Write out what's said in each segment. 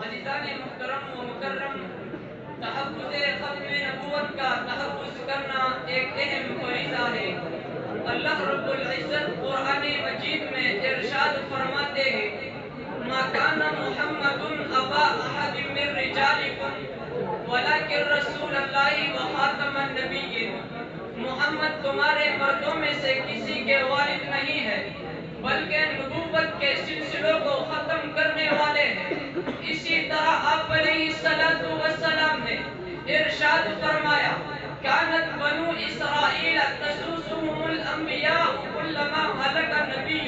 عزیزان محترم و مکرم، تحفظ ختم نبوت کا تحفظ کرنا ایک اہم فریضہ ہے۔ اللہ رب العزت قرآن مجید میں ارشاد فرماتے ہیں، ما کان محمد ابا احد من رجالکم ولکن رسول اللہ و خاتم النبیین۔ محمد تمہارے مردوں میں سے کسی کے والد نہیں ہے بلکہ نبوت کے سلسلوں کو ختم کرنے والے ہیں۔ اسی طرح آپ علیہ السلام نے ارشاد فرمایا، کانت بنو اسرائیل تسوسهم الانبیاء کلما ہلک نبی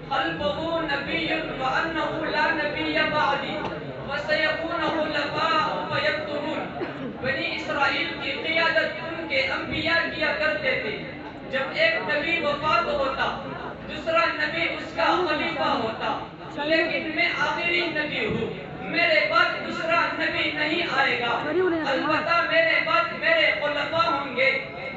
خلفه نبی وانه لا نبی بعدی وسیکون خلفاء فیکتمون۔ بنی اسرائیل کی قیادت ان کے انبیاء کیا کرتے تھے۔ جب ایک نبی وفات ہوتا دوسرا نبی اس کا خلیفہ ہوتا، لیکن میں آخری نبی ہوں، میرے بعد دوسرا نبی نہیں آئے گا، البتہ میرے بعد میرے خلفاء ہوں گے۔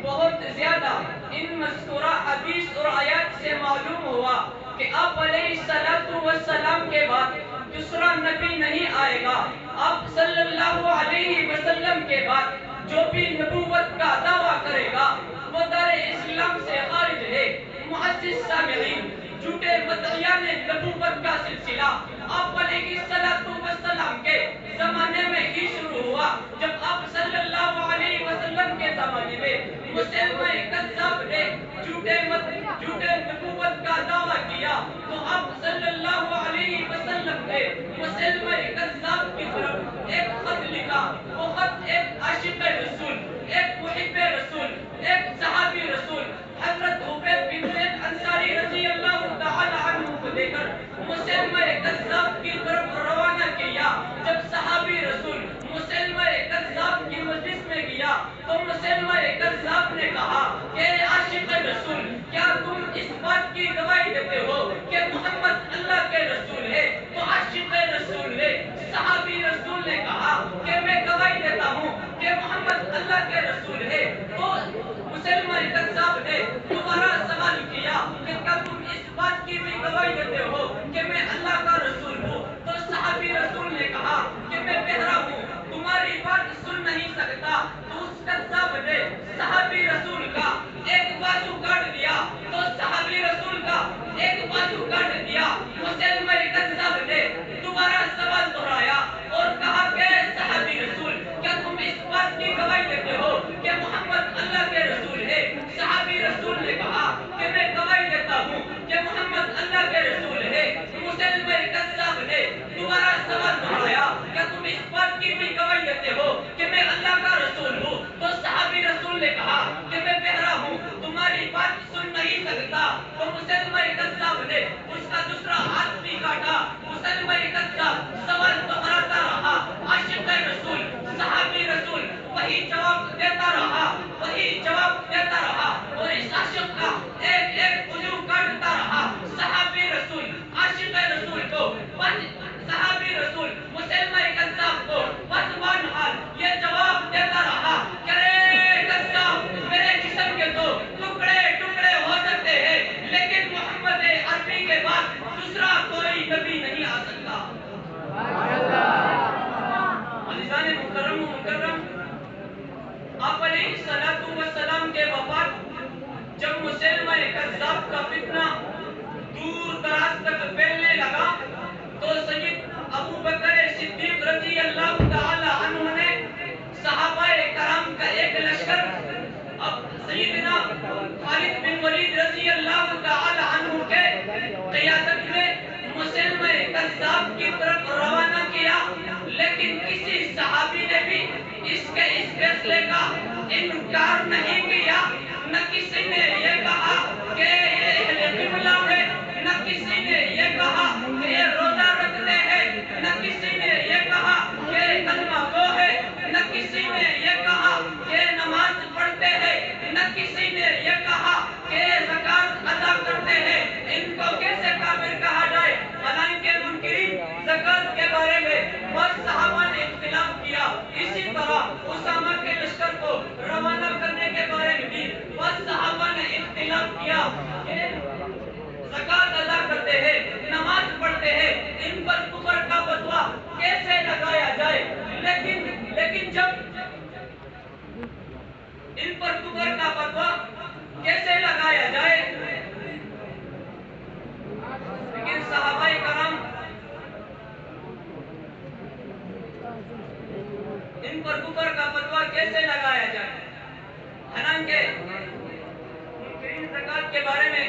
بہت زیادہ ان مذکورہ حدیث اور آیات سے معلوم ہوا کہ آپ علیہ السلام کے بعد دوسرا نبی نہیں آئے گا۔ آپ صلی اللہ علیہ وسلم کے بعد جو بھی نبوت کا دعویٰ کرے گا وہ دار اسلام سے خارج ہے۔ معزز سامعین، جھوٹے مدعیان نبوت کا سلسلہ آپ علیہ السلام کے زمانے میں ہی شروع ہوا۔ جب آپ صلی اللہ علیہ وسلم کے زمانے میں مسلمہ کذاب نے جھوٹے نبوت کا دعویٰ کیا تو آپ صلی اللہ علیہ وسلم نے مسلمہ کذاب کی طرف ایک خط لکھا۔ وہ خط ایک عاشق رسول، ایک محب رسول، ایک صحابی رسول حضرت عبید بن زید انصاری رضی اللہ تعالی عنہ کو دے کر مسلمہ کذاب کی طرف روانہ کیا۔ جب صحابی رسول مسلمہ کذاب کی مجلس میں گیا تو مسلمہ کذاب نے کہا کہ عاشق رسول، کیا تم اس بات کی گواہی دیتے ہو کہ محمد اللہ کے رسول ہے؟ تو عاشق رسول نے، صحابی رسول نے کہا کہ میں گواہی دیتا ہوں کہ محمد اللہ کے رسول ہے۔ تو مسلمہ کذاب نے دوبارہ سوال کیا کہ کیا تم اس بات کی بھی گواہی دیتے ہو کہ میں اللہ کا رسول ہوں؟ تو صحابی رسول نے کہا کہ میں بہرا ہوں، تمہاری بات سن نہیں سکتا۔ تو اس کذاب نے صحابی رسول کا ایک بازو کاٹ دیا، تو صحابی رسول کا ایک بازو کاٹ دیا۔ مسلمہ کذاب نے دوبارہ سوال دہرایا اور کہا کہ صحابی رسول، کیا تم اس بات کی گواہی دیتے ہو کہ محمد اللہ کے رسول ہے؟ صحابی رسول نے کہا کہ میں گواہی دیتا ہوں کہ محمد اللہ کے رسول ہے۔ مسلمہ کذاب نے دوبارہ سوال دہرایا، کیا تم اس بات کی بھی گواہی دیتے ہو کہ میں اللہ کا رسول ہوں؟ تو صحابی رسول نے کہا کہ میں بہرا ہوں، تمہاری بات سن نہیں سکتا۔ تو مسلمہ کذاب نے اس کا دوسرا ہاتھ بھی کاٹا۔ مسلمہ کذاب سوال دہراتا رہا، عاشق رسول، صحابی رسول وہی جواب دیتا رہا، وہی جواب دیتا رہا، اور اس عاشق کا ایک ایک عضو کاٹتا رہا۔ صحابی رسول عاشق رسول کو صحابی رسول مسلمہ کذاب کو بزبان حال یہ جواب دیتا رہا کہ رے کذاب، میرے جسم کے تو ٹکڑے ٹکڑے ہو سکتے ہیں لیکن محمد عربی کے بعد دوسرا کوئی نبی نہیں آ سکتا۔ عزیزان محترم و مکرم، آپ علیہ السلام کے وفات جب مسلمہ کذاب کا فتنہ دور دراز تک پھیلنے لگا تو سید ابو بکر صدیق رضی اللہ تعالی عنہ نے صحابہ کرام کا ایک لشکر اب سیدنا خالد بن ولید رضی اللہ تعالی عنہ کے قیادت میں مسلمہ کذاب کی طرف روانہ کیا، لیکن کسی صحابی نے بھی اس فیصلے کا انکار نہیں کیا۔ نہ کسی نے یہ کہا کہ یہ اہل قبلہ ہے، نہ کسی نے یہ کہا کہ یہ روزہ رکھتے ہیں، نہ کسی نے یہ کہا کہ کلمہ گو ہے، نہ کسی نے یہ کہا کہ نماز پڑھتے ہیں، نہ کسی نے یہ کہا کہ زکوٰۃ ادا کرتے ہیں۔ ان کو کیسے کافر کہا جائے؟ حالانکہ منکرین زکوٰۃ کے بارے میں بہت صحابہ نے اختلاف کیا۔ اسی طرح اسامہ کے لشکر کو روانہ کرنے کے بارے میں بھی بہت صحابہ نے اختلاف کیا کہ زکوٰۃ ادا کرتے ہیں، نماز پڑھتے ہیں، ان پر کفر کا فتویٰ کیسے لگا پر کفر کا فتویٰ کیسے لگایا جائے؟ حالانکہ منکرین زکوٰۃ کے بارے میں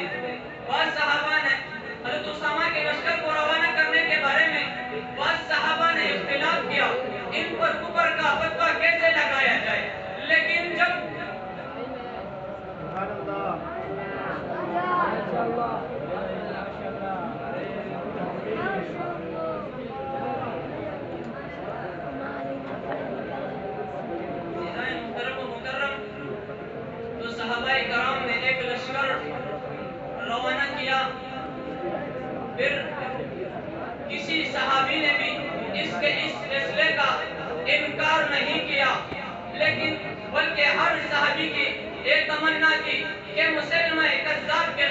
بعض صحابہ نے حضرت اسامہ کے لشکر کو روانہ کرنے کے بارے میں بعض صحابہ نے اختلاف کیا ان پر کفر کا فتویٰ کیسے لگایا جائے، لیکن جب صحابہ کرام نے ایک لشکر روانہ کیا، پھر کسی صحابی نے بھی اس فیصلے کا انکار نہیں کیا، لیکن بلکہ ہر صحابی کی ایک تمنا کی کہ مسلمہ کذاب کے